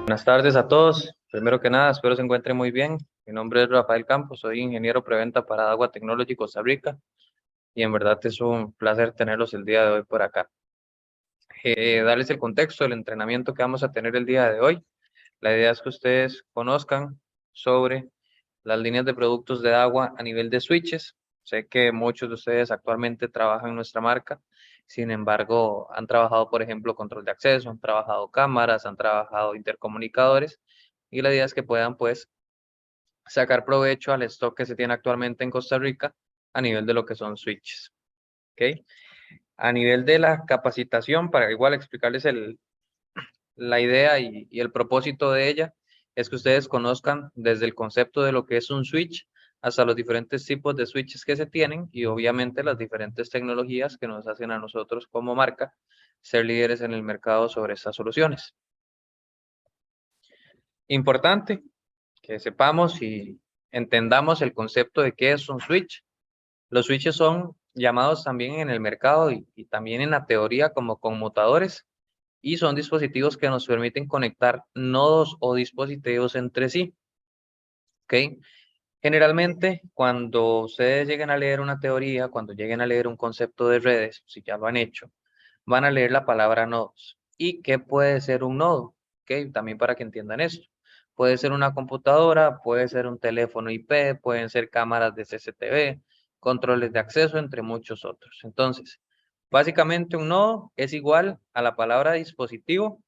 Buenas tardes a todos. Primero que nada, espero se encuentren muy bien. Mi nombre es Rafael Campos, soy ingeniero preventa para Agua Technology Costa Rica y en verdad es un placer tenerlos el día de hoy por acá. Darles el contexto del entrenamiento que vamos a tener el día de hoy. La idea es que ustedes conozcan sobre las líneas de productos de agua a nivel de switches. Sé que muchos de ustedes actualmente trabajan en nuestra marca, sin embargo, han trabajado, por ejemplo, control de acceso, han trabajado cámaras, han trabajado intercomunicadores, y la idea es que puedan, pues, sacar provecho al stock que se tiene actualmente en Costa Rica a nivel de lo que son switches. ¿Ok? A nivel de la capacitación, para igual explicarles la idea y el propósito de ella es que ustedes conozcan desde el concepto de lo que es un switch hasta los diferentes tipos de switches que se tienen y obviamente las diferentes tecnologías que nos hacen a nosotros como marca ser líderes en el mercado sobre estas soluciones. Importante que sepamos y entendamos el concepto de qué es un switch. Los switches son llamados también en el mercado y también en la teoría como conmutadores y son dispositivos que nos permiten conectar nodos o dispositivos entre sí. ¿Ok? Generalmente, cuando ustedes lleguen a leer una teoría, cuando lleguen a leer un concepto de redes, si ya lo han hecho, van a leer la palabra nodos. ¿Y qué puede ser un nodo? ¿Ok? También para que entiendan esto. Puede ser una computadora, puede ser un teléfono IP, pueden ser cámaras de CCTV, controles de acceso, entre muchos otros. Entonces, básicamente un nodo es igual a la palabra dispositivo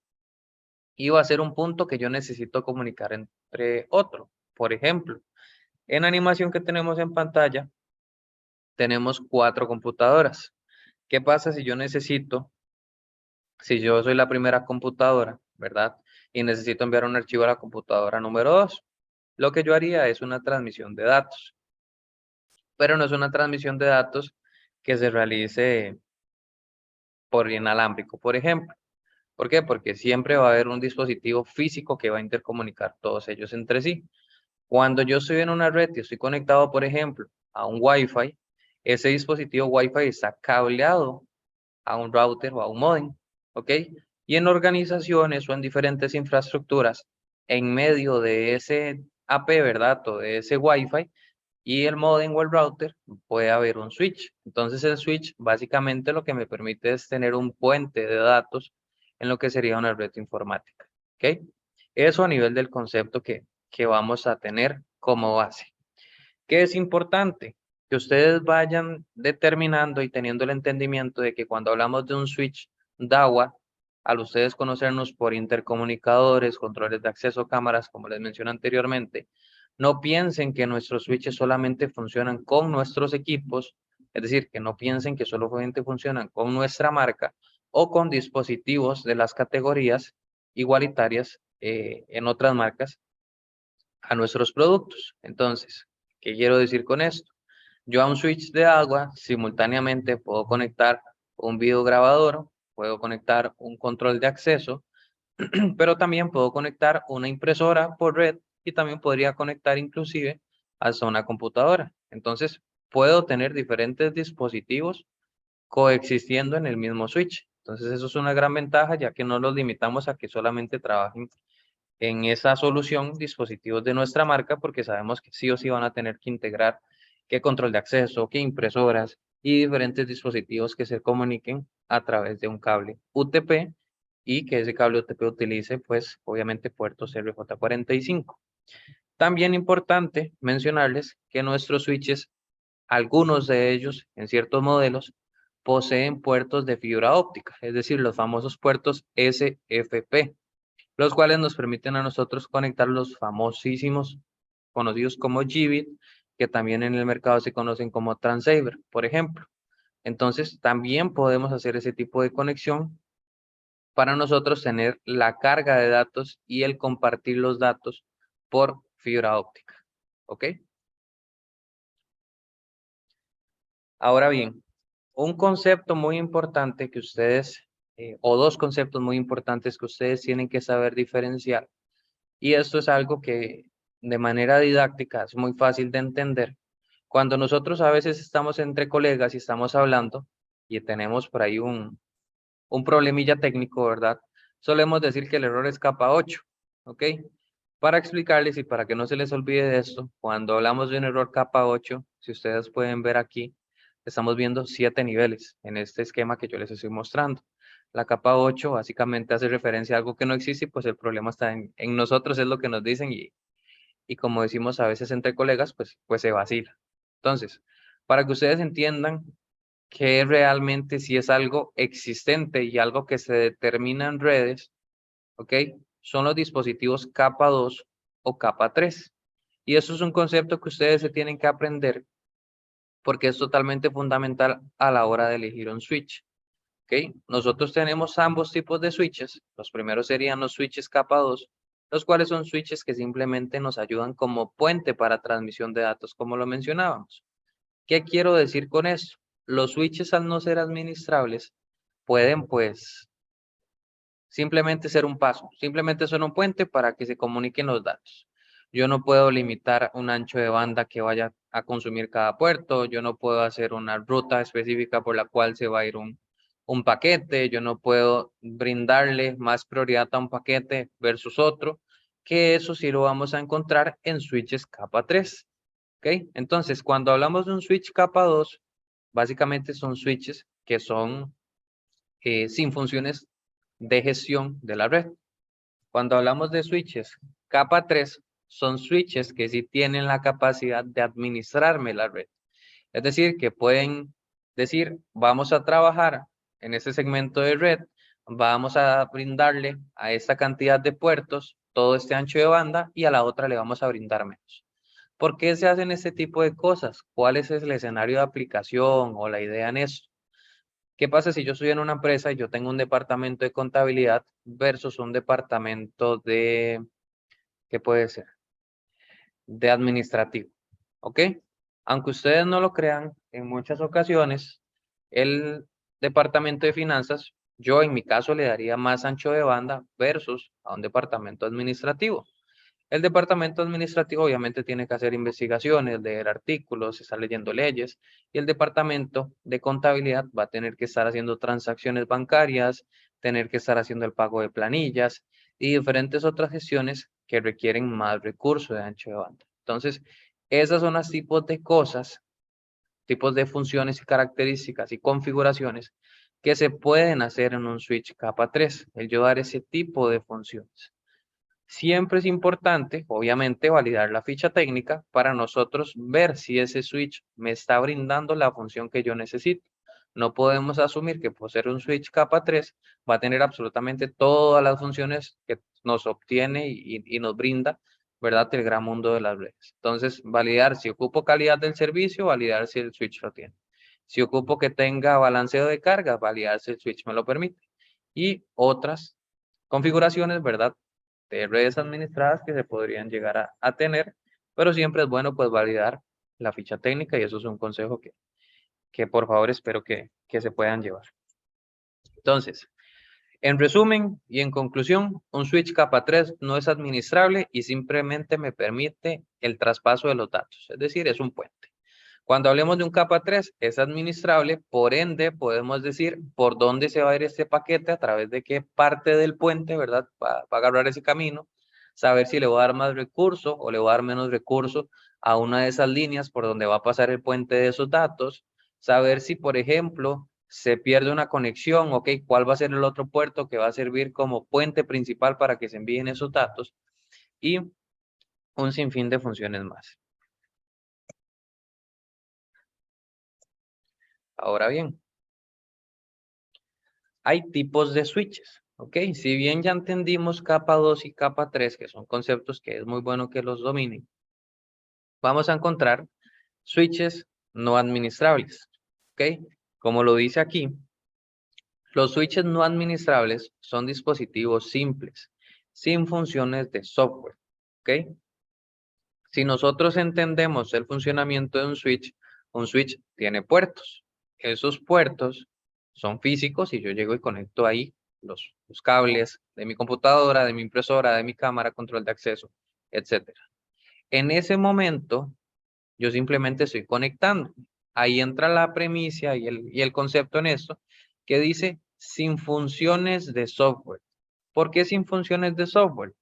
y va a ser un punto que yo necesito comunicar entre otro. Por ejemplo, en la animación que tenemos en pantalla, tenemos 4 computadoras. ¿Qué pasa si yo necesito, si yo soy la primera computadora, ¿verdad? Y necesito enviar un archivo a la computadora número 2? Lo que yo haría es una transmisión de datos, pero no es una transmisión de datos que se realice por inalámbrico, por ejemplo. ¿Por qué? Porque siempre va a haber un dispositivo físico que va a intercomunicar todos ellos entre sí. Cuando yo estoy en una red y estoy conectado, por ejemplo, a un Wi-Fi, ese dispositivo Wi-Fi está cableado a un router o a un módem, ¿ok? Y en organizaciones o en diferentes infraestructuras, en medio de ese AP, ¿verdad? O de ese Wi-Fi y el módem o el router, puede haber un switch. Entonces el switch básicamente lo que me permite es tener un puente de datos en lo que sería una red informática, ¿ok? Eso a nivel del concepto que vamos a tener como base. ¿Qué es importante? Que ustedes vayan determinando y teniendo el entendimiento de que cuando hablamos de un switch DAWA, al ustedes conocernos por intercomunicadores, controles de acceso, cámaras, como les mencioné anteriormente, no piensen que nuestros switches solamente funcionan con nuestros equipos, es decir, que no piensen que solamente funcionan con nuestra marca o con dispositivos de las categorías igualitarias en otras marcas a nuestros productos. Entonces, ¿qué quiero decir con esto? Yo a un switch de agua simultáneamente puedo conectar un videograbador, puedo conectar un control de acceso, pero también puedo conectar una impresora por red y también podría conectar inclusive hasta una computadora. Entonces, puedo tener diferentes dispositivos coexistiendo en el mismo switch. Entonces, eso es una gran ventaja ya que no los limitamos a que solamente trabajen en esa solución dispositivos de nuestra marca porque sabemos que sí o sí van a tener que integrar qué control de acceso, qué impresoras y diferentes dispositivos que se comuniquen a través de un cable UTP y que ese cable UTP utilice pues obviamente puertos RJ45. También importante mencionarles que nuestros switches, algunos de ellos en ciertos modelos, poseen puertos de fibra óptica, es decir, los famosos puertos SFP, los cuales nos permiten a nosotros conectar los famosísimos conocidos como Gigabit, que también en el mercado se conocen como Transceiver, por ejemplo. Entonces, también podemos hacer ese tipo de conexión para nosotros tener la carga de datos y el compartir los datos por fibra óptica. ¿Ok? Ahora bien, un concepto muy importante que ustedes, o dos conceptos muy importantes que ustedes tienen que saber diferenciar. Y esto es algo que de manera didáctica es muy fácil de entender. Cuando nosotros a veces estamos entre colegas y estamos hablando y tenemos por ahí un problemilla técnico, ¿verdad? Solemos decir que el error es capa 8. ¿ok? Para explicarles y para que no se les olvide de esto, cuando hablamos de un error capa 8, si ustedes pueden ver aquí, estamos viendo 7 niveles en este esquema que yo les estoy mostrando. La capa 8 básicamente hace referencia a algo que no existe y pues el problema está en nosotros, es lo que nos dicen y como decimos a veces entre colegas, pues se vacila. Entonces, para que ustedes entiendan que realmente si es algo existente y algo que se determina en redes, ¿ok? Son los dispositivos capa 2 o capa 3. Y eso es un concepto que ustedes se tienen que aprender porque es totalmente fundamental a la hora de elegir un switch. ¿Ok? Nosotros tenemos ambos tipos de switches. Los primeros serían los switches capa 2, los cuales son switches que simplemente nos ayudan como puente para transmisión de datos, como lo mencionábamos. ¿Qué quiero decir con esto? Los switches al no ser administrables pueden pues simplemente ser un paso, simplemente son un puente para que se comuniquen los datos. Yo no puedo limitar un ancho de banda que vaya a consumir cada puerto, yo no puedo hacer una ruta específica por la cual se va a ir un paquete, yo no puedo brindarle más prioridad a un paquete versus otro, que eso sí lo vamos a encontrar en switches capa 3. ¿Ok? Entonces, cuando hablamos de un switch capa 2, básicamente son switches que son sin funciones de gestión de la red. Cuando hablamos de switches capa 3, son switches que sí tienen la capacidad de administrarme la red. Es decir, que pueden decir, vamos a trabajar en ese segmento de red, vamos a brindarle a esta cantidad de puertos todo este ancho de banda y a la otra le vamos a brindar menos. ¿Por qué se hacen este tipo de cosas? ¿Cuál es el escenario de aplicación o la idea en esto? ¿Qué pasa si yo estoy en una empresa y yo tengo un departamento de contabilidad versus un departamento de, ¿qué puede ser? De administrativo, ¿ok? Aunque ustedes no lo crean, en muchas ocasiones el departamento de finanzas, yo en mi caso le daría más ancho de banda versus a un departamento administrativo. El departamento administrativo obviamente tiene que hacer investigaciones, leer artículos, estar leyendo leyes, y el departamento de contabilidad va a tener que estar haciendo transacciones bancarias, tener que estar haciendo el pago de planillas y diferentes otras gestiones que requieren más recursos de ancho de banda. Entonces, esas son los tipos de cosas, tipos de funciones y características y configuraciones que se pueden hacer en un switch capa 3, el yo dar ese tipo de funciones. Siempre es importante, obviamente, validar la ficha técnica para nosotros ver si ese switch me está brindando la función que yo necesito. No podemos asumir que por ser un switch capa 3 va a tener absolutamente todas las funciones que nos obtiene y nos brinda, ¿verdad? El gran mundo de las redes. Entonces, validar si ocupo calidad del servicio, validar si el switch lo tiene. Si ocupo que tenga balanceo de carga, validar si el switch me lo permite. Y otras configuraciones, ¿verdad? De redes administradas que se podrían llegar a tener, pero siempre es bueno pues validar la ficha técnica y eso es un consejo que por favor espero que se puedan llevar. Entonces, en resumen y en conclusión, un switch capa 3 no es administrable y simplemente me permite el traspaso de los datos, es decir, es un puente. Cuando hablemos de un capa 3, es administrable, por ende podemos decir por dónde se va a ir este paquete, a través de qué parte del puente, ¿verdad? Va a agarrar ese camino, saber si le voy a dar más recursos o le voy a dar menos recursos a una de esas líneas por donde va a pasar el puente de esos datos, saber si, por ejemplo, se pierde una conexión, ok, cuál va a ser el otro puerto que va a servir como puente principal para que se envíen esos datos y un sinfín de funciones más. Ahora bien, hay tipos de switches, ¿ok? Si bien ya entendimos capa 2 y capa 3, que son conceptos que es muy bueno que los dominen, vamos a encontrar switches no administrables, ¿ok? Como lo dice aquí, los switches no administrables son dispositivos simples, sin funciones de software, ¿ok? Si nosotros entendemos el funcionamiento de un switch tiene puertos. Esos puertos son físicos y yo llego y conecto ahí los cables de mi computadora, de mi impresora, de mi cámara, control de acceso, etcétera. En ese momento, yo simplemente estoy conectando. Ahí entra la premisa y el concepto en esto que dice sin funciones de software. ¿Por qué sin funciones de software?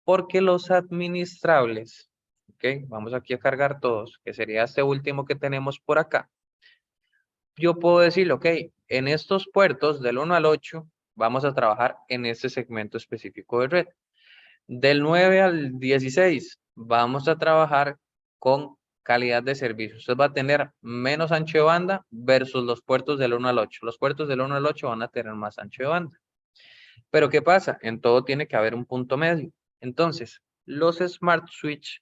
Porque los administrables, ok, vamos aquí a cargar todos, que sería este último que tenemos por acá. Yo puedo decirle, ok, en estos puertos del 1 al 8 vamos a trabajar en este segmento específico de red. Del 9 al 16 vamos a trabajar con calidad de servicio. Usted va a tener menos ancho de banda versus los puertos del 1 al 8. Los puertos del 1 al 8 van a tener más ancho de banda. Pero ¿qué pasa? En todo tiene que haber un punto medio. Entonces, los Smart Switch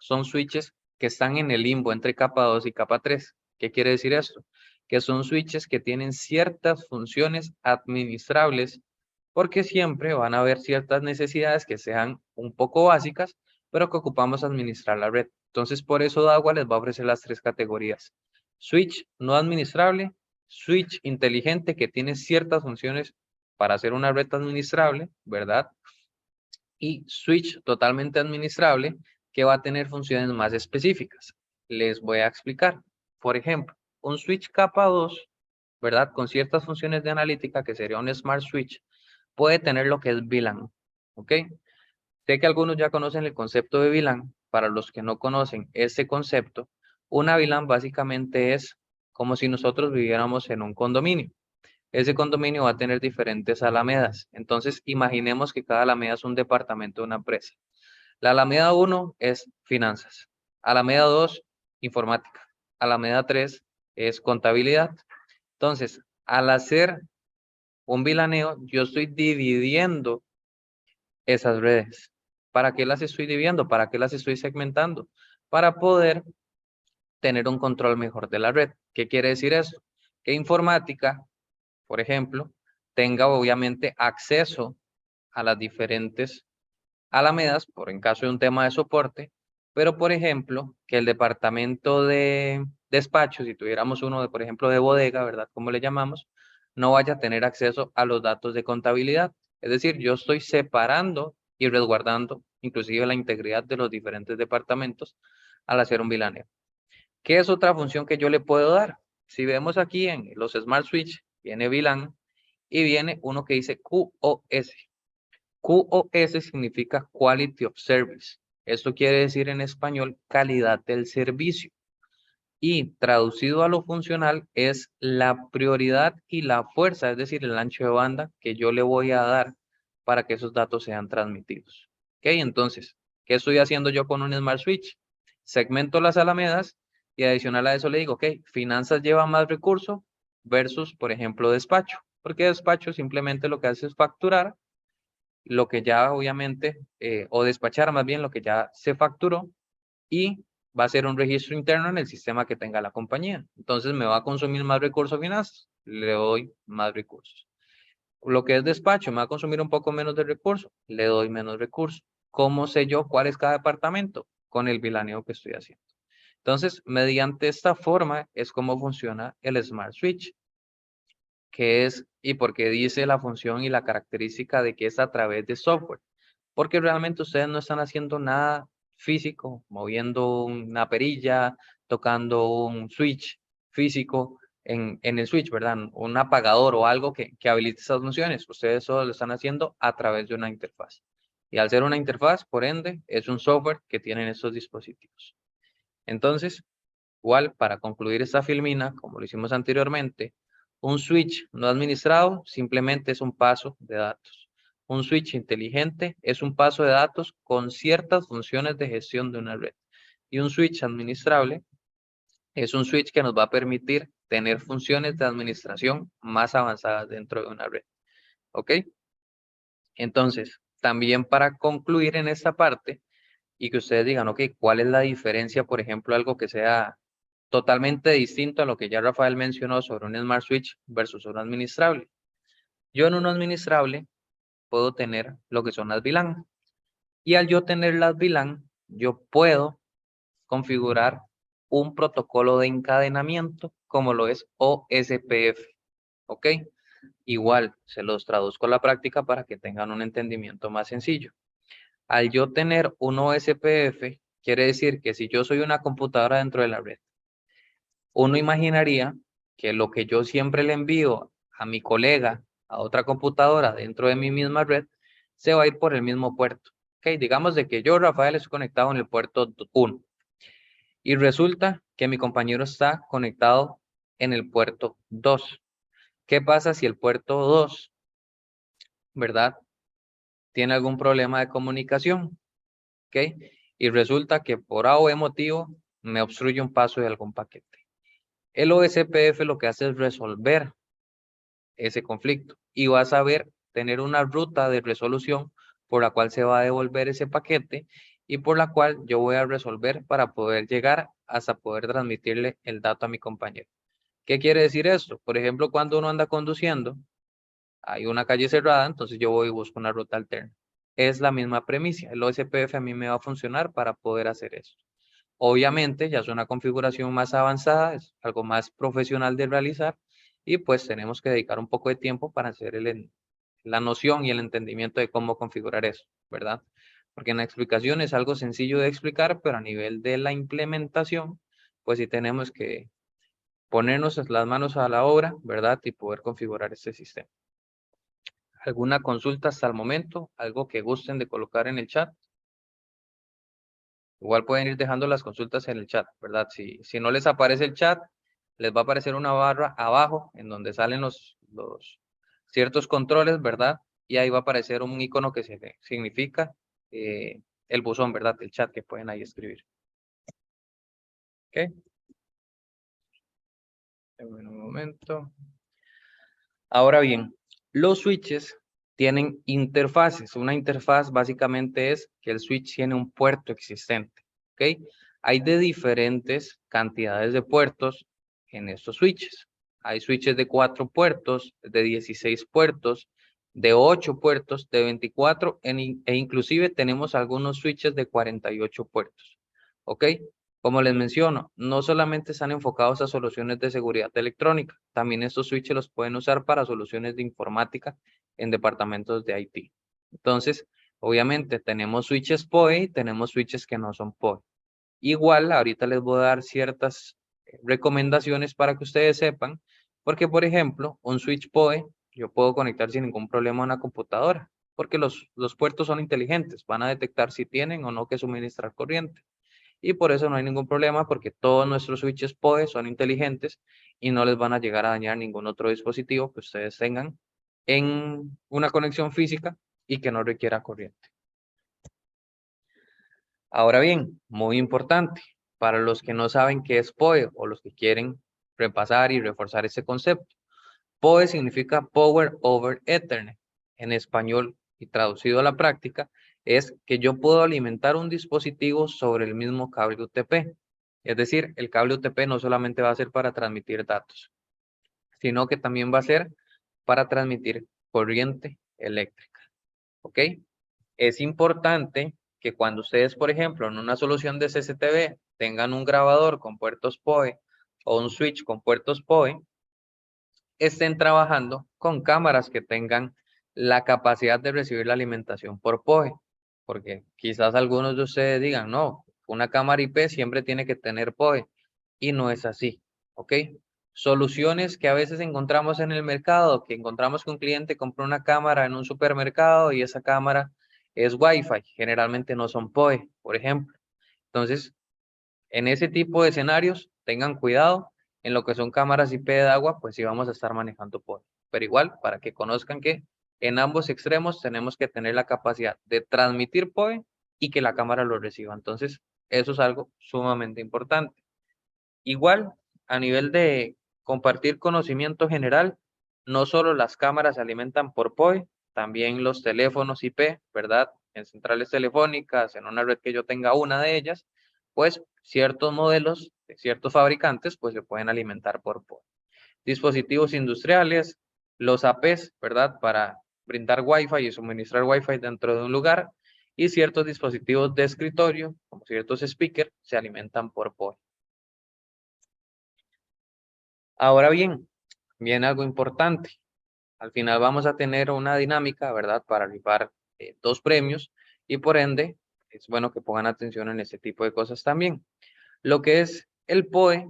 son switches que están en el limbo entre capa 2 y capa 3. ¿Qué quiere decir esto? Que son switches que tienen ciertas funciones administrables porque siempre van a haber ciertas necesidades que sean un poco básicas, pero que ocupamos administrar la red. Entonces, por eso DAWA les va a ofrecer las tres categorías. Switch no administrable, switch inteligente que tiene ciertas funciones para hacer una red administrable, ¿verdad? Y switch totalmente administrable que va a tener funciones más específicas. Les voy a explicar. Por ejemplo, un switch capa 2, ¿verdad? Con ciertas funciones de analítica, que sería un smart switch, puede tener lo que es VLAN, ¿ok? Sé que algunos ya conocen el concepto de VLAN. Para los que no conocen este concepto, una VLAN básicamente es como si nosotros viviéramos en un condominio. Ese condominio va a tener diferentes alamedas. Entonces, imaginemos que cada alameda es un departamento de una empresa. La alameda 1 es finanzas. Alameda 2, informática. Alameda 3 es contabilidad. Entonces, al hacer un vilaneo, yo estoy dividiendo esas redes. ¿Para qué las estoy dividiendo? ¿Para qué las estoy segmentando? Para poder tener un control mejor de la red. ¿Qué quiere decir eso? Que informática, por ejemplo, tenga obviamente acceso a las diferentes alamedas, por en caso de un tema de soporte, pero por ejemplo, que el departamento de despacho, si tuviéramos uno de, por ejemplo, de bodega, ¿verdad? Como le llamamos, no vaya a tener acceso a los datos de contabilidad. Es decir, yo estoy separando y resguardando inclusive la integridad de los diferentes departamentos al hacer un VLANeo. ¿Qué es otra función que yo le puedo dar? Si vemos aquí en los Smart Switch, viene VLAN y viene uno que dice QoS. QoS significa Quality of Service. Esto quiere decir en español calidad del servicio. Y traducido a lo funcional es la prioridad y la fuerza, es decir, el ancho de banda que yo le voy a dar para que esos datos sean transmitidos. ¿Ok? Entonces, ¿qué estoy haciendo yo con un Smart Switch? Segmento las alamedas y adicional a eso le digo, ok, finanzas lleva más recursos versus, por ejemplo, despacho. Porque despacho simplemente lo que hace es facturar lo que ya obviamente, o despachar más bien lo que ya se facturó y va a ser un registro interno en el sistema que tenga la compañía. Entonces me va a consumir más recursos finanzas, le doy más recursos. Lo que es despacho me va a consumir un poco menos de recursos, le doy menos recursos. ¿Cómo sé yo cuál es cada departamento? Con el bilaneo que estoy haciendo. Entonces, mediante esta forma es como funciona el Smart Switch, que es y porque dice la función y la característica de que es a través de software. Porque realmente ustedes no están haciendo nada físico, moviendo una perilla, tocando un switch físico en el switch, ¿verdad? Un apagador o algo que habilite esas funciones. Ustedes solo lo están haciendo a través de una interfaz. Y al ser una interfaz, por ende, es un software que tienen estos dispositivos. Entonces, igual, para concluir esta filmina, como lo hicimos anteriormente, un switch no administrado simplemente es un paso de datos. Un switch inteligente es un paso de datos con ciertas funciones de gestión de una red. Y un switch administrable es un switch que nos va a permitir tener funciones de administración más avanzadas dentro de una red. ¿Ok? Entonces, también para concluir en esta parte y que ustedes digan, ok, ¿cuál es la diferencia, por ejemplo, algo que sea totalmente distinto a lo que ya Rafael mencionó sobre un Smart Switch versus un administrable? Yo en un administrable puedo tener lo que son las VLAN. Y al yo tener las VLAN, yo puedo configurar un protocolo de encadenamiento como lo es OSPF. ¿Ok? Igual, se los traduzco a la práctica para que tengan un entendimiento más sencillo. Al yo tener un OSPF, quiere decir que si yo soy una computadora dentro de la red, uno imaginaría que lo que yo siempre le envío a mi colega a otra computadora dentro de mi misma red, se va a ir por el mismo puerto. Ok, digamos de que yo, Rafael, estoy conectado en el puerto 1 y resulta que mi compañero está conectado en el puerto 2. ¿Qué pasa si el puerto 2, verdad, tiene algún problema de comunicación? ¿Ok? Y resulta que por A o B motivo me obstruye un paso de algún paquete. El OSPF lo que hace es resolver ese conflicto y va a saber tener una ruta de resolución por la cual se va a devolver ese paquete y por la cual yo voy a resolver para poder llegar hasta poder transmitirle el dato a mi compañero. ¿Qué quiere decir esto? Por ejemplo, cuando uno anda conduciendo, hay una calle cerrada, entonces yo voy y busco una ruta alterna. Es la misma premisa. El OSPF a mí me va a funcionar para poder hacer eso. Obviamente ya es una configuración más avanzada, es algo más profesional de realizar y pues tenemos que dedicar un poco de tiempo para hacer la noción y el entendimiento de cómo configurar eso, ¿verdad? Porque en la explicación es algo sencillo de explicar, pero a nivel de la implementación, pues sí tenemos que ponernos las manos a la obra, ¿verdad? Y poder configurar este sistema. ¿Alguna consulta hasta el momento? ¿Algo que gusten de colocar en el chat? Igual pueden ir dejando las consultas en el chat, ¿verdad? Si no les aparece el chat, les va a aparecer una barra abajo en donde salen los ciertos controles, ¿verdad? Y ahí va a aparecer un icono que significa el buzón, ¿verdad? El chat que pueden ahí escribir. ¿Ok? En un momento. Ahora bien, los switches tienen interfaces. Una interfaz básicamente es que el switch tiene un puerto existente. ¿Ok? Hay de diferentes cantidades de puertos en estos switches. Hay switches de 4 puertos, de 16 puertos, de 8 puertos, de 24 e inclusive tenemos algunos switches de 48 puertos. ¿Ok? Como les menciono, no solamente están enfocados a soluciones de seguridad electrónica, también estos switches los pueden usar para soluciones de informática en departamentos de IT. Entonces, obviamente tenemos switches PoE y tenemos switches que no son PoE. Igual, ahorita les voy a dar ciertas recomendaciones para que ustedes sepan, porque por ejemplo, un switch PoE yo puedo conectar sin ningún problema a una computadora, porque los puertos son inteligentes, van a detectar si tienen o no que suministrar corriente y por eso no hay ningún problema porque todos nuestros switches PoE son inteligentes y no les van a llegar a dañar ningún otro dispositivo que ustedes tengan en una conexión física y que no requiera corriente. Ahora bien, muy importante, para los que no saben qué es PoE o los que quieren repasar y reforzar ese concepto, PoE significa Power over Ethernet. En español y traducido a la práctica, es que yo puedo alimentar un dispositivo sobre el mismo cable UTP. Es decir, el cable UTP no solamente va a ser para transmitir datos, sino que también va a ser para transmitir corriente eléctrica. ¿Ok? Es importante que cuando ustedes, por ejemplo, en una solución de CCTV tengan un grabador con puertos PoE o un switch con puertos PoE, estén trabajando con cámaras que tengan la capacidad de recibir la alimentación por PoE. Porque quizás algunos de ustedes digan, no, una cámara IP siempre tiene que tener PoE. Y no es así, ¿ok? Soluciones que a veces encontramos en el mercado, que encontramos que un cliente compró una cámara en un supermercado y esa cámara es Wi-Fi. Generalmente no son PoE, por ejemplo. Entonces, en ese tipo de escenarios, tengan cuidado. En lo que son cámaras IP de agua, pues sí vamos a estar manejando PoE. Pero igual, para que conozcan que en ambos extremos tenemos que tener la capacidad de transmitir PoE y que la cámara lo reciba. Entonces, eso es algo sumamente importante. Igual, a nivel de compartir conocimiento general, no solo las cámaras se alimentan por PoE, también los teléfonos IP, ¿verdad? En centrales telefónicas, en una red que yo tenga una de ellas, pues ciertos modelos de ciertos fabricantes, pues se pueden alimentar por PoE. Dispositivos industriales, los APs, ¿verdad? Para brindar Wi-Fi y suministrar Wi-Fi dentro de un lugar, y ciertos dispositivos de escritorio, como ciertos speakers, se alimentan por PoE. Ahora bien, viene algo importante. Al final vamos a tener una dinámica, ¿verdad? Para rifar 2 premios y por ende es bueno que pongan atención en este tipo de cosas también. Lo que es el PoE,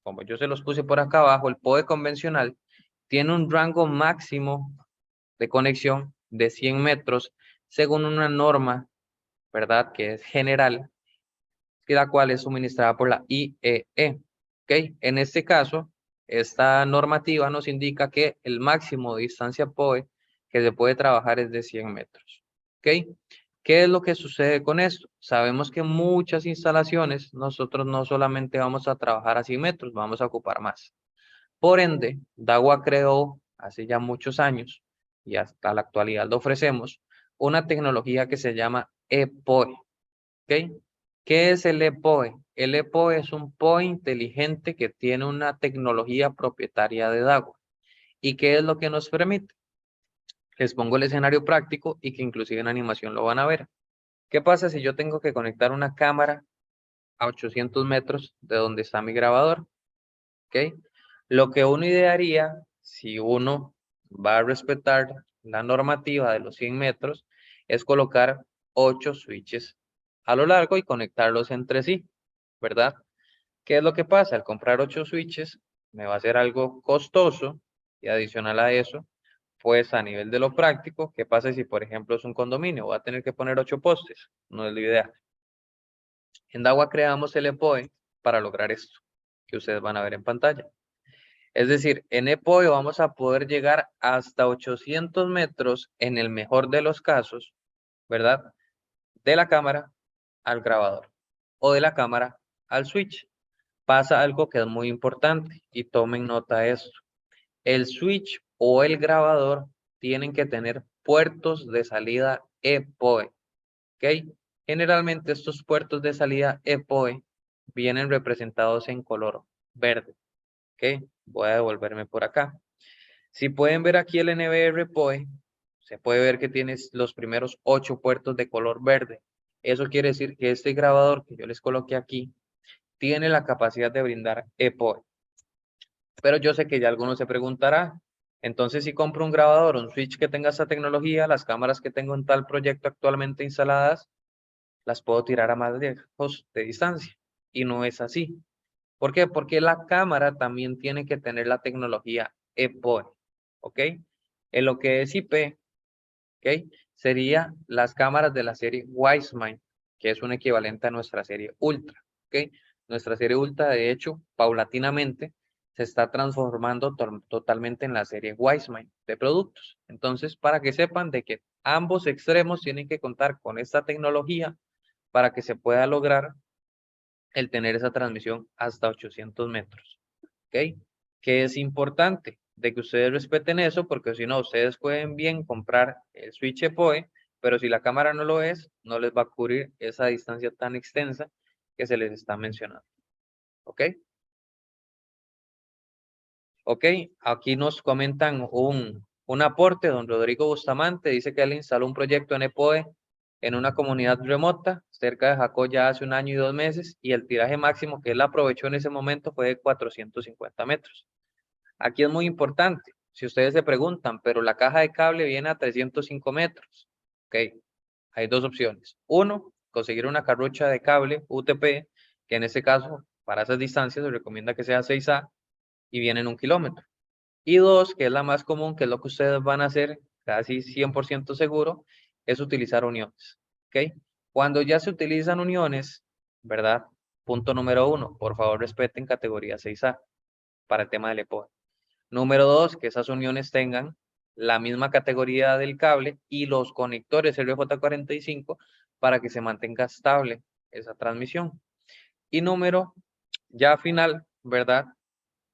como yo se los puse por acá abajo, el PoE convencional tiene un rango máximo de conexión de 100 metros según una norma ¿verdad? Que es general, y la cual es suministrada por la IEE. ¿Ok? En este caso, esta normativa nos indica que el máximo de distancia POE que se puede trabajar es de 100 metros. ¿Ok? ¿Qué es lo que sucede con esto? Sabemos que en muchas instalaciones nosotros no solamente vamos a trabajar a 100 metros, vamos a ocupar más. Por ende, DAWA creó hace ya muchos años y hasta la actualidad lo ofrecemos, una tecnología que se llama ePOE. ¿Ok? ¿Qué es el ePOE? El ePOE es un POE inteligente que tiene una tecnología propietaria de DAWA. ¿Y qué es lo que nos permite? Les pongo el escenario práctico y que inclusive en animación lo van a ver. ¿Qué pasa si yo tengo que conectar una cámara a 800 metros de donde está mi grabador? ¿Ok? Lo que uno idearía, si uno va a respetar la normativa de los 100 metros, es colocar 8 switches a lo largo y conectarlos entre sí, ¿verdad? ¿Qué es lo que pasa? Al comprar 8 switches, me va a ser algo costoso y adicional a eso, pues a nivel de lo práctico, ¿qué pasa si por ejemplo es un condominio? Voy a tener que poner 8 postes, no es lo ideal. En DAWA creamos el ePOE para lograr esto, que ustedes van a ver en pantalla. Es decir, en ePOE vamos a poder llegar hasta 800 metros en el mejor de los casos, ¿verdad? De la cámara al grabador o de la cámara al switch. Pasa algo que es muy importante y tomen nota de esto. El switch o el grabador tienen que tener puertos de salida ePOE, ¿ok? Generalmente estos puertos de salida ePOE vienen representados en color verde, ¿ok? Voy a devolverme por acá. Si pueden ver aquí el NBR POE, se puede ver que tienes los primeros 8 puertos de color verde. Eso quiere decir que este grabador que yo les coloqué aquí tiene la capacidad de brindar ePOE. Pero yo sé que ya alguno se preguntará, entonces si compro un grabador, un switch que tenga esta tecnología, las cámaras que tengo en tal proyecto actualmente instaladas, las puedo tirar a más lejos de distancia. Y no es así. ¿Por qué? Porque la cámara también tiene que tener la tecnología ePOE, ¿ok? En lo que es IP, ¿ok? Sería las cámaras de la serie Wiseman, que es un equivalente a nuestra serie Ultra, ¿ok? Nuestra serie Ultra, de hecho, paulatinamente se está transformando totalmente en la serie Wiseman de productos. Entonces, para que sepan de que ambos extremos tienen que contar con esta tecnología para que se pueda lograr el tener esa transmisión hasta 800 metros. ¿Ok? Que es importante de que ustedes respeten eso, porque si no, ustedes pueden bien comprar el switch EPOE, pero si la cámara no lo es, no les va a cubrir esa distancia tan extensa que se les está mencionando. ¿Ok? Ok, aquí nos comentan un aporte, don Rodrigo Bustamante, dice que él instaló un proyecto en EPOE en una comunidad remota cerca de Jacó ya hace 1 año y 2 meses y el tiraje máximo que él aprovechó en ese momento fue de 450 metros. Aquí es muy importante, si ustedes se preguntan, pero la caja de cable viene a 305 metros. Ok, hay dos opciones. Uno, conseguir una carrocha de cable UTP, que en este caso, para esas distancias, se recomienda que sea 6A y viene en 1 kilómetro. Y dos, que es la más común, que es lo que ustedes van a hacer casi 100% seguro, es utilizar uniones. ¿Ok? Cuando ya se utilizan uniones, ¿verdad? Punto número uno, por favor respeten categoría 6A para el tema del EPOE. Número dos, que esas uniones tengan la misma categoría del cable y los conectores RJ45 para que se mantenga estable esa transmisión. Y número ya final, ¿verdad?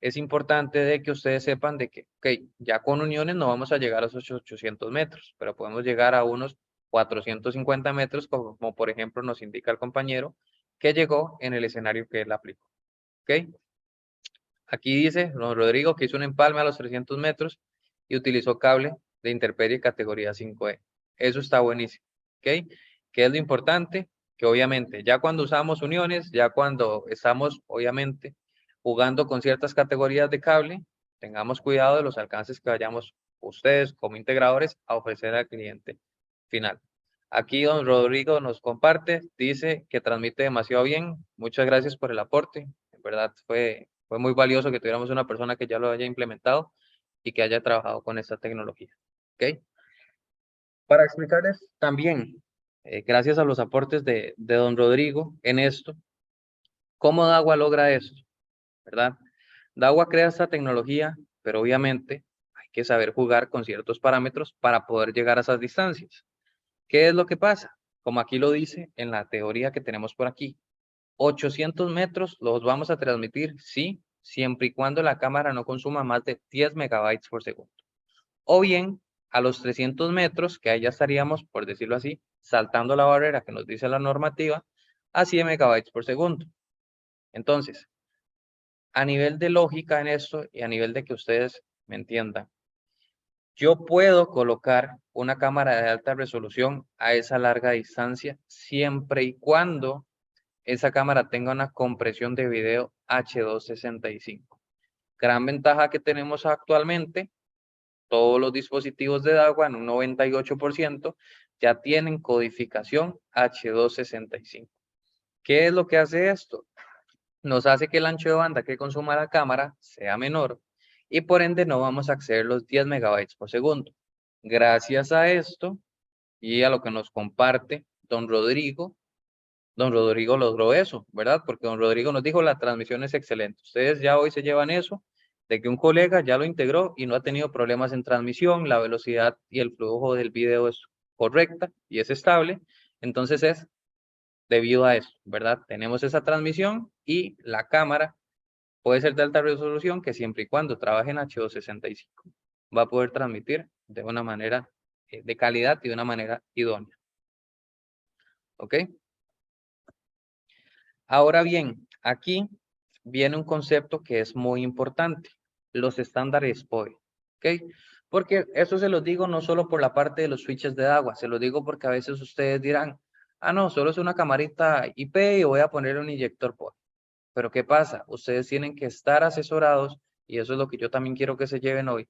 Es importante de que ustedes sepan de que, ok, ya con uniones no vamos a llegar a esos 800 metros, pero podemos llegar a unos 450 metros, como por ejemplo nos indica el compañero que llegó en el escenario que él aplicó. ¿Ok? Aquí dice, don Rodrigo, que hizo un empalme a los 300 metros y utilizó cable de intemperie categoría 5E. Eso está buenísimo. ¿Ok? ¿Qué es lo importante? Que obviamente ya cuando usamos uniones, ya cuando estamos obviamente jugando con ciertas categorías de cable, tengamos cuidado de los alcances que vayamos ustedes como integradores a ofrecer al cliente final. Aquí don Rodrigo nos comparte, dice que transmite demasiado bien. Muchas gracias por el aporte. En verdad fue muy valioso que tuviéramos una persona que ya lo haya implementado y que haya trabajado con esta tecnología. ¿Ok? Para explicarles también gracias a los aportes de don Rodrigo en esto. ¿Cómo Dagua logra esto? ¿Verdad? Dagua crea esta tecnología, pero obviamente hay que saber jugar con ciertos parámetros para poder llegar a esas distancias. ¿Qué es lo que pasa? Como aquí lo dice en la teoría que tenemos por aquí, 800 metros los vamos a transmitir, sí, siempre y cuando la cámara no consuma más de 10 megabytes por segundo. O bien, a los 300 metros, que ahí ya estaríamos, por decirlo así, saltando la barrera que nos dice la normativa, a 100 megabytes por segundo. Entonces, a nivel de lógica en esto y a nivel de que ustedes me entiendan, yo puedo colocar una cámara de alta resolución a esa larga distancia siempre y cuando esa cámara tenga una compresión de video H265. Gran ventaja que tenemos actualmente, todos los dispositivos de Dagua en un 98% ya tienen codificación H265. ¿Qué es lo que hace esto? Nos hace que el ancho de banda que consuma la cámara sea menor y por ende no vamos a acceder los 10 megabytes por segundo. Gracias a esto y a lo que nos comparte don Rodrigo logró eso, ¿verdad? Porque don Rodrigo nos dijo la transmisión es excelente. Ustedes ya hoy se llevan eso, de que un colega ya lo integró y no ha tenido problemas en transmisión, la velocidad y el flujo del video es correcta y es estable. Entonces es debido a eso, ¿verdad? Tenemos esa transmisión y la cámara puede ser de alta resolución que siempre y cuando trabaje en H265 va a poder transmitir de una manera de calidad y de una manera idónea. ¿Ok? Ahora bien, aquí viene un concepto que es muy importante, los estándares POE. ¿Ok? Porque eso se los digo no solo por la parte de los switches de agua, se los digo porque a veces ustedes dirán, ah, no, solo es una camarita IP y voy a poner un inyector POE. Pero ¿qué pasa? Ustedes tienen que estar asesorados, y eso es lo que yo también quiero que se lleven hoy,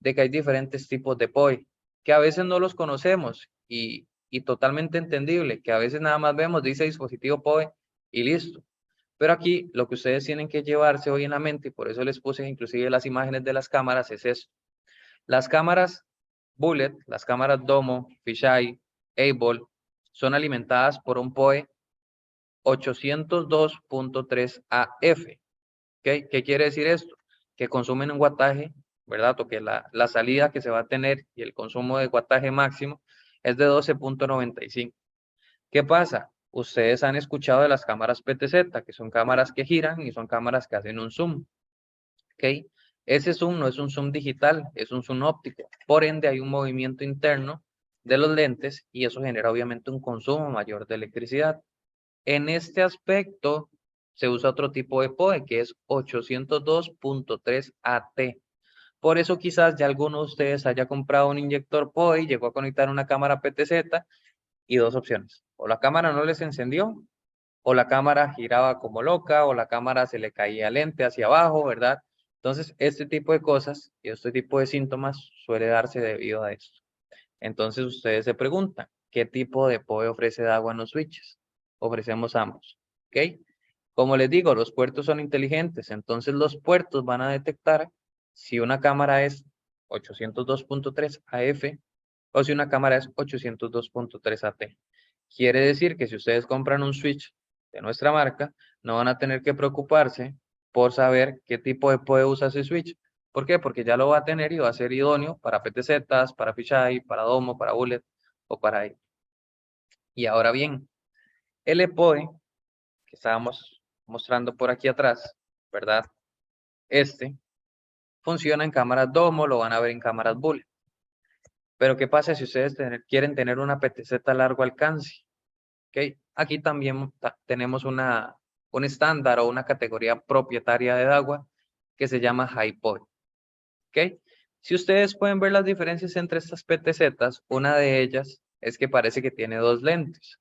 de que hay diferentes tipos de POE, que a veces no los conocemos y totalmente entendible, que a veces nada más vemos, dice dispositivo POE y listo. Pero aquí lo que ustedes tienen que llevarse hoy en la mente, y por eso les puse inclusive las imágenes de las cámaras, es esto. Las cámaras Bullet, las cámaras Domo, Fisheye, Able, son alimentadas por un POE 802.3 AF. ¿Okay? ¿Qué quiere decir esto? Que consumen un wattaje, ¿verdad? O que la salida que se va a tener y el consumo de wattaje máximo es de 12.95. ¿Qué pasa? Ustedes han escuchado de las cámaras PTZ, que son cámaras que giran y son cámaras que hacen un zoom. ¿Ok? Ese zoom no es un zoom digital, es un zoom óptico. Por ende, hay un movimiento interno de los lentes y eso genera obviamente un consumo mayor de electricidad. En este aspecto se usa otro tipo de POE que es 802.3 AT. Por eso quizás ya alguno de ustedes haya comprado un inyector POE y llegó a conectar una cámara PTZ y dos opciones. O la cámara no les encendió, o la cámara giraba como loca, o la cámara se le caía lente hacia abajo, ¿verdad? Entonces, este tipo de cosas y este tipo de síntomas suele darse debido a esto. Entonces, ustedes se preguntan, ¿qué tipo de POE ofrece Dagua en los switches? Ofrecemos ambos, ¿ok? Como les digo, los puertos son inteligentes, entonces los puertos van a detectar si una cámara es 802.3 AF o si una cámara es 802.3 AT. Quiere decir que si ustedes compran un switch de nuestra marca, no van a tener que preocuparse por saber qué tipo de POE usa ese switch. ¿Por qué? Porque ya lo va a tener y va a ser idóneo para PTZs, para Fisheye, para Domo, para Bullet o para ahí. Y ahora bien, el POE que estábamos mostrando por aquí atrás, ¿verdad? Este funciona en cámaras Domo, lo van a ver en cámaras Bullet. Pero ¿qué pasa si ustedes quieren tener una PTZ a largo alcance? ¿Okay? Aquí también tenemos un estándar o una categoría propietaria de Dagua que se llama HiPod. ¿Okay? Si ustedes pueden ver las diferencias entre estas PTZs, una de ellas es que parece que tiene dos lentes.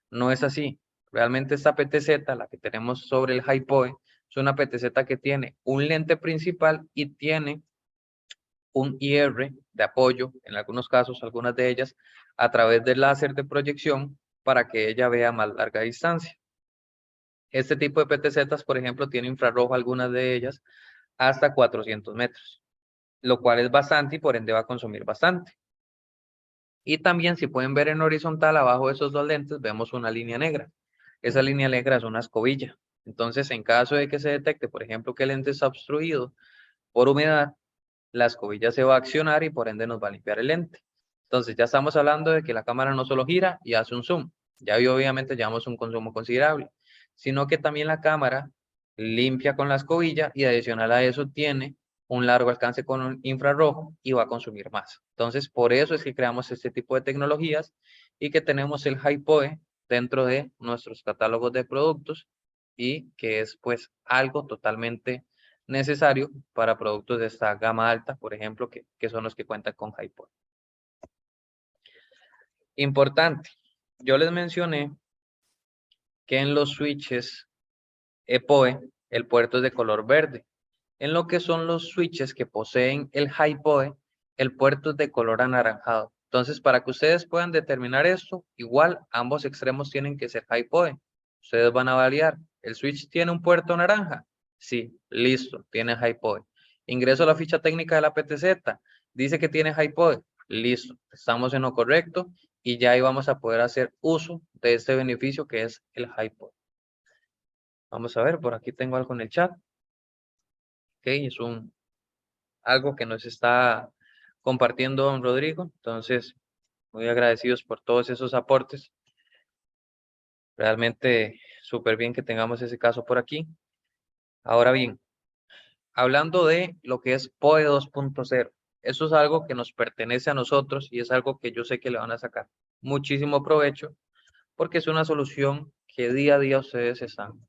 No es así. Realmente esta PTZ, la que tenemos sobre el HiPod, es una PTZ que tiene un lente principal y tiene un IR de apoyo, en algunos casos, algunas de ellas, a través del láser de proyección para que ella vea más larga distancia. Este tipo de PTZs, por ejemplo, tiene infrarrojo, algunas de ellas, hasta 400 metros, lo cual es bastante y por ende va a consumir bastante. Y también, si pueden ver en horizontal, abajo de esos dos lentes, vemos una línea negra. Esa línea negra es una escobilla. Entonces, en caso de que se detecte, por ejemplo, que el lente está obstruido por humedad, la escobilla se va a accionar y por ende nos va a limpiar el lente. Entonces, ya estamos hablando de que la cámara no solo gira y hace un zoom, ya obviamente llevamos un consumo considerable, sino que también la cámara limpia con la escobilla y adicional a eso tiene un largo alcance con un infrarrojo y va a consumir más. Entonces, por eso es que creamos este tipo de tecnologías y que tenemos el HiPoE dentro de nuestros catálogos de productos y que es pues algo totalmente necesario para productos de esta gama alta, por ejemplo, que son los que cuentan con HiPoE. Importante, yo les mencioné que en los switches EPOE el puerto es de color verde. En lo que son los switches que poseen el HiPoE, el puerto es de color anaranjado. Entonces, para que ustedes puedan determinar esto, igual ambos extremos tienen que ser HiPoE. Ustedes van a variar. ¿El switch tiene un puerto naranja? Sí, listo, tiene HiPoE. Ingreso a la ficha técnica de la PTZ. Dice que tiene HiPoE. Listo, estamos en lo correcto y ya ahí vamos a poder hacer uso de este beneficio que es el HiPoE. Vamos a ver, por aquí tengo algo en el chat. Ok, es algo que nos está compartiendo don Rodrigo. Entonces, muy agradecidos por todos esos aportes. Realmente súper bien que tengamos ese caso por aquí. Ahora bien, hablando de lo que es POE 2.0, eso es algo que nos pertenece a nosotros y es algo que yo sé que le van a sacar muchísimo provecho porque es una solución que día a día ustedes están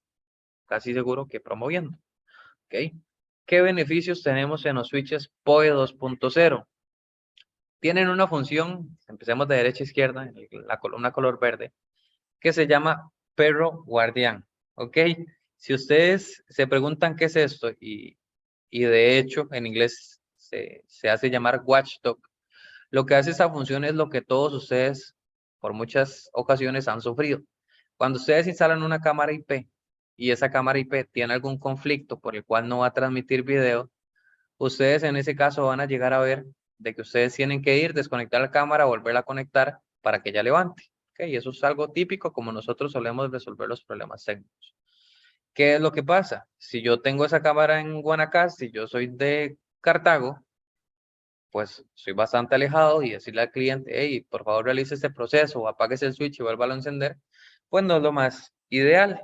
casi seguro que promoviendo. ¿Ok? ¿Qué beneficios tenemos en los switches POE 2.0? Tienen una función, empecemos de derecha a izquierda, en la columna color verde, que se llama perro guardián, ¿ok? Si ustedes se preguntan qué es esto, y de hecho en inglés se hace llamar watchdog, lo que hace esa función es lo que todos ustedes por muchas ocasiones han sufrido. Cuando ustedes instalan una cámara IP y esa cámara IP tiene algún conflicto por el cual no va a transmitir video, ustedes en ese caso van a llegar a ver de que ustedes tienen que ir, desconectar la cámara, volverla a conectar para que ya levante. ¿Okay? Y eso es algo típico como nosotros solemos resolver los problemas técnicos. ¿Qué es lo que pasa? Si yo tengo esa cámara en Guanacaste, si yo soy de Cartago, pues soy bastante alejado y decirle al cliente, hey, por favor realice este proceso o apague el switch y vuelva a encender, pues no es lo más ideal.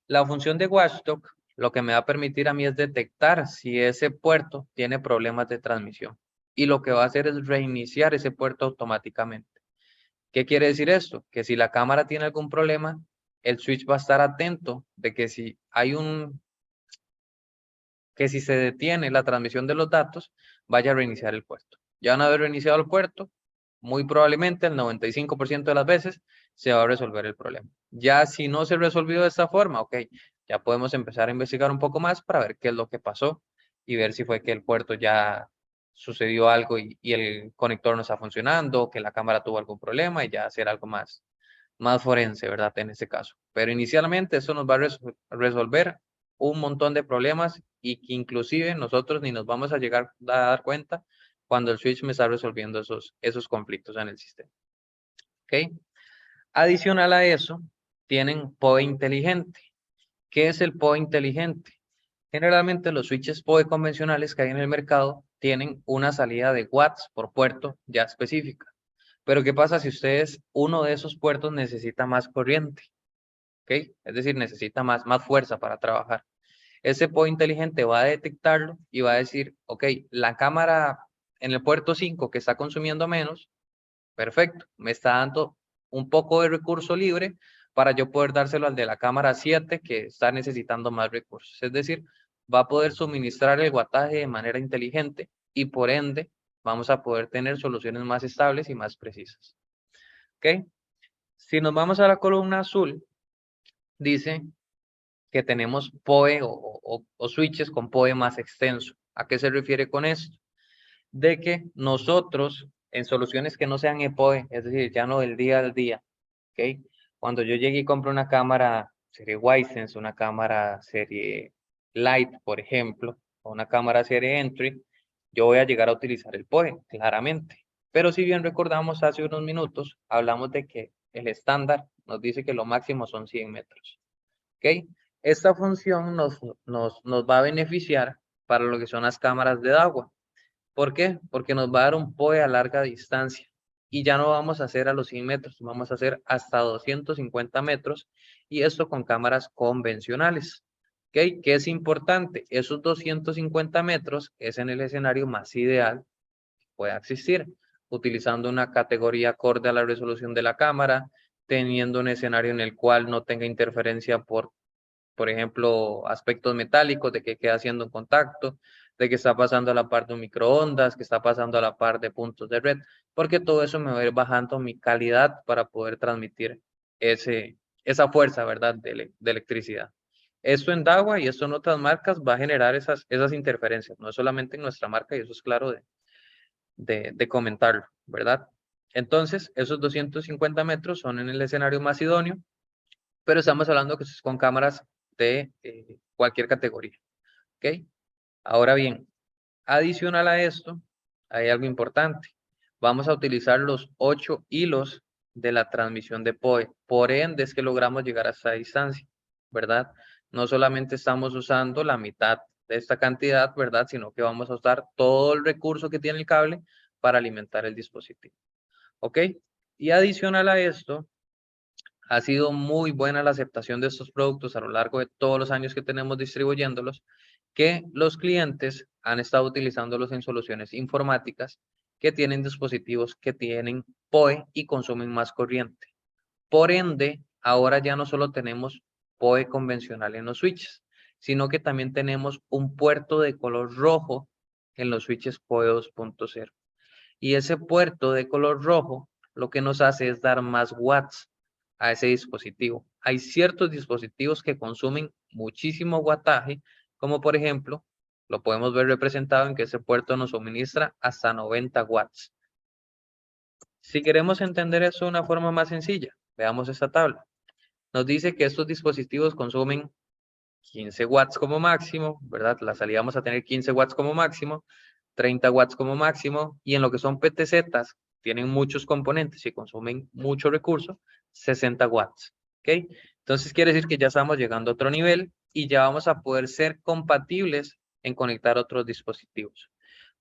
La función de Watchdog lo que me va a permitir a mí es detectar si ese puerto tiene problemas de transmisión. Y lo que va a hacer es reiniciar ese puerto automáticamente. ¿Qué quiere decir esto? Que si la cámara tiene algún problema, el switch va a estar atento de que si hay que si se detiene la transmisión de los datos, vaya a reiniciar el puerto. Ya una vez reiniciado el puerto, muy probablemente el 95% de las veces se va a resolver el problema. Ya si no se resolvió de esta forma, ok, ya podemos empezar a investigar un poco más para ver qué es lo que pasó y ver si fue que el puerto ya sucedió algo y el conector no está funcionando, que la cámara tuvo algún problema y ya hacer algo más forense, ¿verdad? En este caso. Pero inicialmente eso nos va a resolver un montón de problemas y que inclusive nosotros ni nos vamos a llegar a dar cuenta cuando el switch me está resolviendo esos conflictos en el sistema. ¿Ok? Adicional a eso, tienen PoE inteligente. ¿Qué es el PoE inteligente? Generalmente los switches PoE convencionales que hay en el mercado tienen una salida de watts por puerto ya específica. Pero ¿qué pasa si ustedes, uno de esos puertos necesita más corriente? ¿Ok? Es decir, necesita más fuerza para trabajar. Ese POE inteligente va a detectarlo y va a decir, ok, la cámara en el puerto 5 que está consumiendo menos, perfecto, me está dando un poco de recurso libre para yo poder dárselo al de la cámara 7 que está necesitando más recursos. Es decir, va a poder suministrar el guataje de manera inteligente y por ende vamos a poder tener soluciones más estables y más precisas. ¿Ok? Si nos vamos a la columna azul, dice que tenemos PoE o switches con PoE más extenso. ¿A qué se refiere con esto? De que nosotros en soluciones que no sean EPOE, es decir, ya no del día al día, ¿ok? Cuando yo llegue y compro una cámara serie Hisense, una cámara serie Light, por ejemplo, o una cámara serie Entry, yo voy a llegar a utilizar el PoE, claramente. Pero si bien recordamos hace unos minutos, hablamos de que el estándar nos dice que lo máximo son 100 metros. ¿Ok? Esta función nos va a beneficiar para lo que son las cámaras de agua. ¿Por qué? Porque nos va a dar un POE a larga distancia. Y ya no vamos a hacer a los 100 metros, vamos a hacer hasta 250 metros. Y esto con cámaras convencionales. ¿Ok? ¿Qué es importante? Esos 250 metros es en el escenario más ideal que pueda existir, utilizando una categoría acorde a la resolución de la cámara, teniendo un escenario en el cual no tenga interferencia por ejemplo, aspectos metálicos, de que queda haciendo un contacto, de que está pasando a la par de un microondas, que está pasando a la par de puntos de red, porque todo eso me va a ir bajando mi calidad para poder transmitir esa fuerza, ¿verdad?, de electricidad. Esto en Dahua y esto en otras marcas va a generar esas interferencias, no es solamente en nuestra marca, y eso es claro de comentarlo, ¿verdad? Entonces, esos 250 metros son en el escenario más idóneo, pero estamos hablando que es con cámaras de cualquier categoría, ¿ok? Ahora bien, adicional a esto, hay algo importante. Vamos a utilizar los 8 hilos de la transmisión de POE. Por ende, es que logramos llegar a esta distancia, ¿verdad? No solamente estamos usando la mitad de esta cantidad, ¿verdad? Sino que vamos a usar todo el recurso que tiene el cable para alimentar el dispositivo, ¿ok? Y adicional a esto, ha sido muy buena la aceptación de estos productos a lo largo de todos los años que tenemos distribuyéndolos, que los clientes han estado utilizándolos en soluciones informáticas que tienen dispositivos que tienen POE y consumen más corriente. Por ende, ahora ya no solo tenemos POE convencional en los switches, sino que también tenemos un puerto de color rojo en los switches POE 2.0. Y ese puerto de color rojo lo que nos hace es dar más watts a ese dispositivo. Hay ciertos dispositivos que consumen muchísimo wattaje, como por ejemplo, lo podemos ver representado en que ese puerto nos suministra hasta 90 watts. Si queremos entender eso de una forma más sencilla, veamos esta tabla. Nos dice que estos dispositivos consumen 15 watts como máximo, ¿verdad? La salida vamos a tener 15 watts como máximo, 30 watts como máximo, y en lo que son PTZs, tienen muchos componentes y consumen mucho recurso, 60 watts, ¿ok? Entonces quiere decir que ya estamos llegando a otro nivel y ya vamos a poder ser compatibles en conectar otros dispositivos.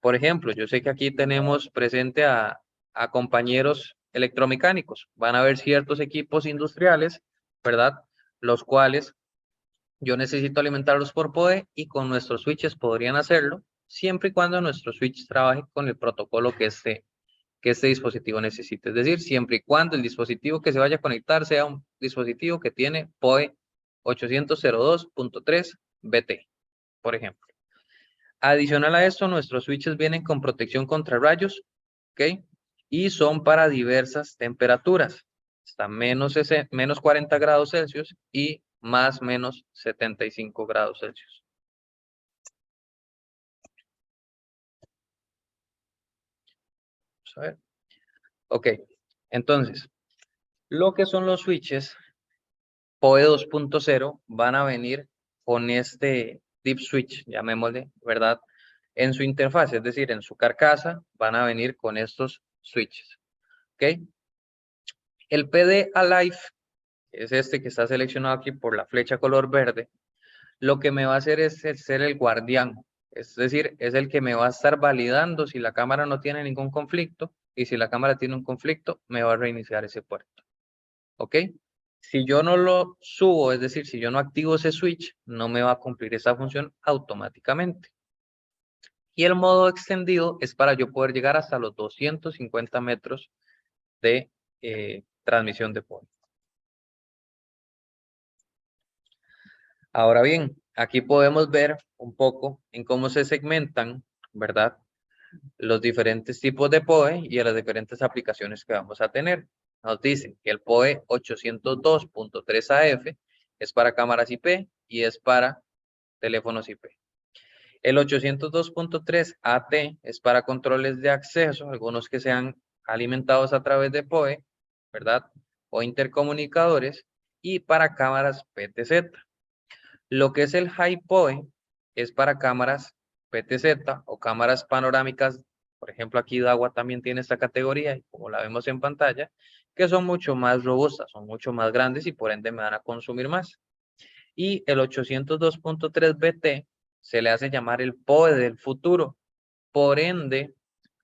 Por ejemplo, yo sé que aquí tenemos presente a compañeros electromecánicos. Van a haber ciertos equipos industriales, ¿verdad? Los cuales yo necesito alimentarlos por PoE y con nuestros switches podrían hacerlo, siempre y cuando nuestro switch trabaje con el protocolo que este dispositivo necesite. Es decir, siempre y cuando el dispositivo que se vaya a conectar sea un dispositivo que tiene PoE 802.3 BT, por ejemplo. Adicional a esto, nuestros switches vienen con protección contra rayos, ¿ok? Y son para diversas temperaturas, hasta menos 40 grados Celsius y más menos 75 grados Celsius. Vamos a ver. Ok, entonces, lo que son los switches PoE 2.0 van a venir con este deep switch, llamémosle, ¿verdad? En su interfaz, es decir, en su carcasa, van a venir con estos switches, ¿ok? El PD Alive, que es este que está seleccionado aquí por la flecha color verde, lo que me va a hacer es ser el guardián, es decir, es el que me va a estar validando si la cámara no tiene ningún conflicto, y si la cámara tiene un conflicto, me va a reiniciar ese puerto, ¿ok? Si yo no lo subo, es decir, si yo no activo ese switch, no me va a cumplir esa función automáticamente. Y el modo extendido es para yo poder llegar hasta los 250 metros de transmisión de PoE. Ahora bien, aquí podemos ver un poco en cómo se segmentan, ¿verdad? Los diferentes tipos de PoE y las diferentes aplicaciones que vamos a tener. Nos dicen que el PoE 802.3 AF es para cámaras IP y es para teléfonos IP. El 802.3 AT es para controles de acceso, algunos que sean alimentados a través de PoE, ¿verdad? O intercomunicadores, y para cámaras PTZ. Lo que es el High PoE es para cámaras PTZ o cámaras panorámicas por ejemplo aquí Dagua también tiene esta categoría, y como la vemos en pantalla, que son mucho más robustas, son mucho más grandes y por ende me van a consumir más. Y el 802.3 BT se le hace llamar el PoE del futuro. Por ende,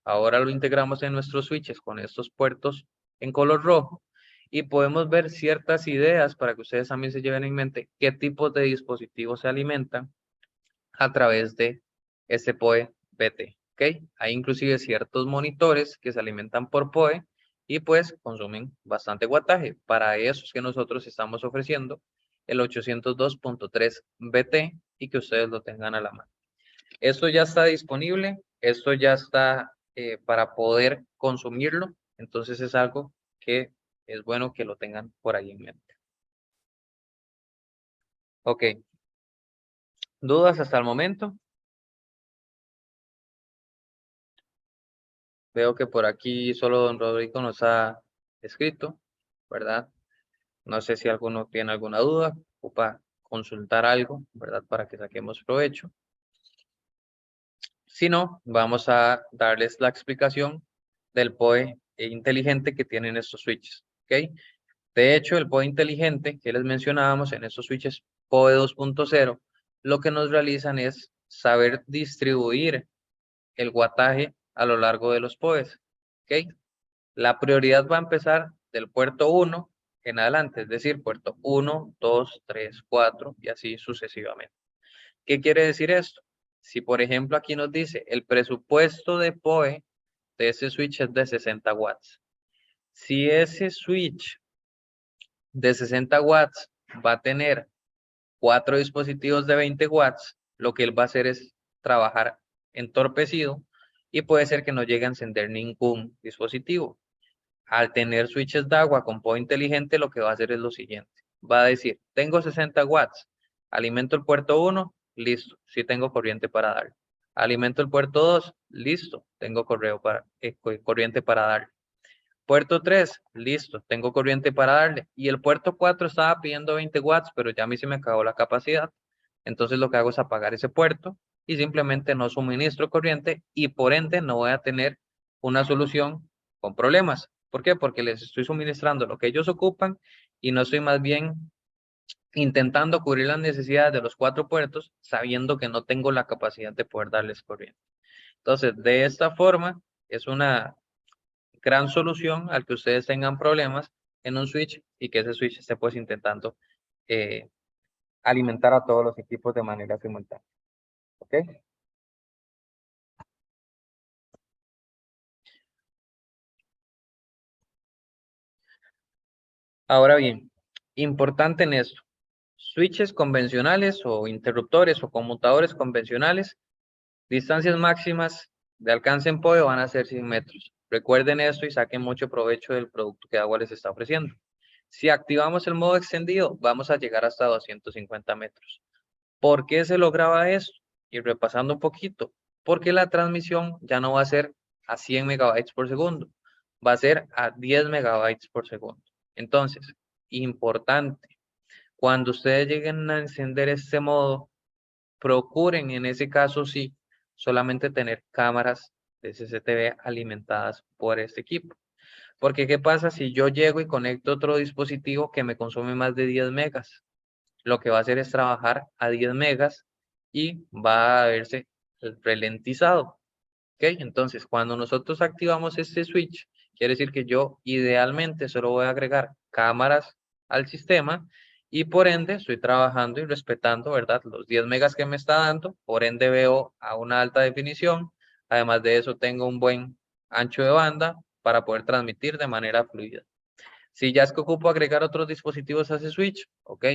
ahora lo integramos en nuestros switches con estos puertos en color rojo y podemos ver ciertas ideas para que ustedes también se lleven en mente qué tipos de dispositivos se alimentan a través de este PoE BT. ¿Ok? Hay inclusive ciertos monitores que se alimentan por PoE y pues consumen bastante wattaje. Para eso es que nosotros estamos ofreciendo el 802.3 BT y que ustedes lo tengan a la mano. Esto ya está disponible, esto ya está para poder consumirlo, entonces es algo que es bueno que lo tengan por ahí en mente. Ok, ¿dudas hasta el momento? Veo que por aquí solo don Rodrigo nos ha escrito, ¿verdad? No sé si alguno tiene alguna duda, ocupa consultar algo, ¿verdad? Para que saquemos provecho. Si no, vamos a darles la explicación del PoE inteligente que tienen estos switches, ¿ok? De hecho, el PoE inteligente que les mencionábamos en estos switches PoE 2.0, lo que nos realizan es saber distribuir el wattaje a lo largo de los PoEs, ¿ok? La prioridad va a empezar del puerto 1 en adelante, es decir, puerto 1, 2, 3, 4 y así sucesivamente. ¿Qué quiere decir esto? Si por ejemplo aquí nos dice el presupuesto de PoE de ese switch es de 60 watts. Si ese switch de 60 watts va a tener 4 dispositivos de 20 watts, lo que él va a hacer es trabajar entorpecido y puede ser que no llegue a encender ningún dispositivo. Al tener switches de agua con PoE inteligente, lo que va a hacer es lo siguiente. Va a decir, tengo 60 watts, alimento el puerto 1, listo, sí tengo corriente para darle. Alimento el puerto 2, listo, tengo corriente para darle. Puerto 3, listo, tengo corriente para darle. Y el puerto 4 estaba pidiendo 20 watts, pero ya a mí se me acabó la capacidad. Entonces lo que hago es apagar ese puerto y simplemente no suministro corriente y por ende no voy a tener una solución con problemas. ¿Por qué? Porque les estoy suministrando lo que ellos ocupan y no estoy más bien intentando cubrir las necesidades de los 4 puertos sabiendo que no tengo la capacidad de poder darles corriente. Entonces, de esta forma, es una gran solución al que ustedes tengan problemas en un switch y que ese switch esté pues intentando eh, alimentar a todos los equipos de manera simultánea. ¿Ok? Ahora bien, importante en esto, switches convencionales o interruptores o conmutadores convencionales, distancias máximas de alcance en PoE van a ser 100 metros. Recuerden esto y saquen mucho provecho del producto que Agua les está ofreciendo. Si activamos el modo extendido, vamos a llegar hasta 250 metros. ¿Por qué se lograba esto? Y repasando un poquito, porque la transmisión ya no va a ser a 100 megabytes por segundo, va a ser a 10 megabytes por segundo. Entonces, importante, cuando ustedes lleguen a encender este modo, procuren en ese caso sí, solamente tener cámaras de CCTV alimentadas por este equipo. Porque ¿qué pasa si yo llego y conecto otro dispositivo que me consume más de 10 megas? Lo que va a hacer es trabajar a 10 megas y va a verse ralentizado. ¿Ok? Entonces, cuando nosotros activamos este switch, quiere decir que yo idealmente solo voy a agregar cámaras al sistema y por ende estoy trabajando y respetando, ¿verdad? Los 10 megas que me está dando, por ende veo a una alta definición. Además de eso, tengo un buen ancho de banda para poder transmitir de manera fluida. Si ya es que ocupo agregar otros dispositivos a ese switch, ok,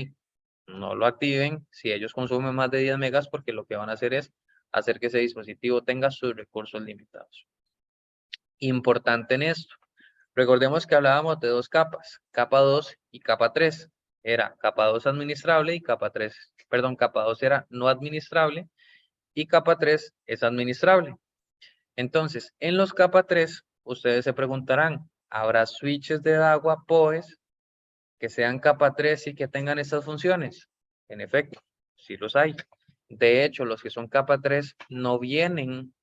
no lo activen si ellos consumen más de 10 megas porque lo que van a hacer es hacer que ese dispositivo tenga sus recursos limitados. Importante en esto, recordemos que hablábamos de dos capas, capa 2 y capa 3. Era capa 2 administrable y capa 3, perdón, capa 2 era no administrable y capa 3 es administrable. Entonces, en los capa 3, ustedes se preguntarán, ¿habrá switches de agua PoEs que sean capa 3 y que tengan estas funciones? En efecto, sí los hay. De hecho, los que son capa 3 no vienen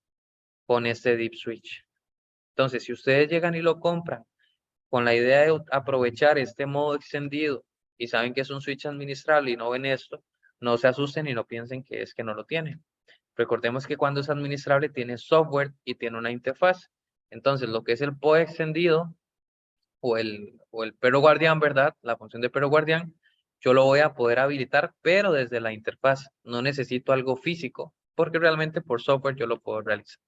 con este Deep Switch. Entonces, si ustedes llegan y lo compran con la idea de aprovechar este modo extendido y saben que es un switch administrable y no ven esto, no se asusten y no piensen que es que no lo tienen. Recordemos que cuando es administrable tiene software y tiene una interfaz. Entonces, lo que es el POE extendido o el perro guardián, ¿verdad? La función de perro guardián, yo lo voy a poder habilitar, pero desde la interfaz. No necesito algo físico, porque realmente por software yo lo puedo realizar.